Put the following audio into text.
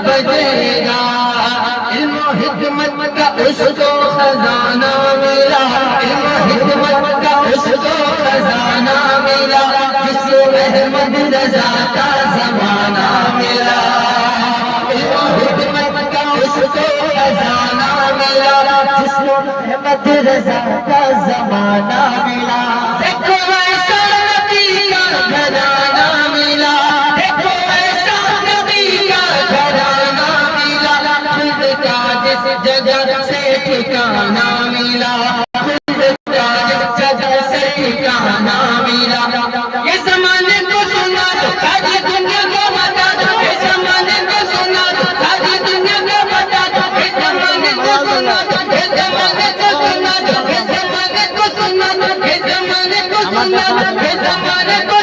बजेगा इल्म हिकमत का उसको खजाना मिला इल्म हिकमत का उसको खजाना मिला जिसको अहमद रजा का ज़माना मिला इल्म हिकमत का उसको खजाना मिला जिसको अहमद रजा का ज़माना मिला देखो ऐसा नबी का घराना मिला देखो ऐसा नबी का घराना मिला खुद का जिस जगह से ठिकाना मिला खुद का जिस जगह से ठिकाना मिला ये ज़माने को सुना दो सारी दुनिया को बता दो ये ज़माने को सुना दो सारी दुनिया को बता दो ये ज़माने को सुना दो ये ज़माने को सुना दो ये ज़माने को सुना दो ये ज़माने को सुना दो ये ज़माने को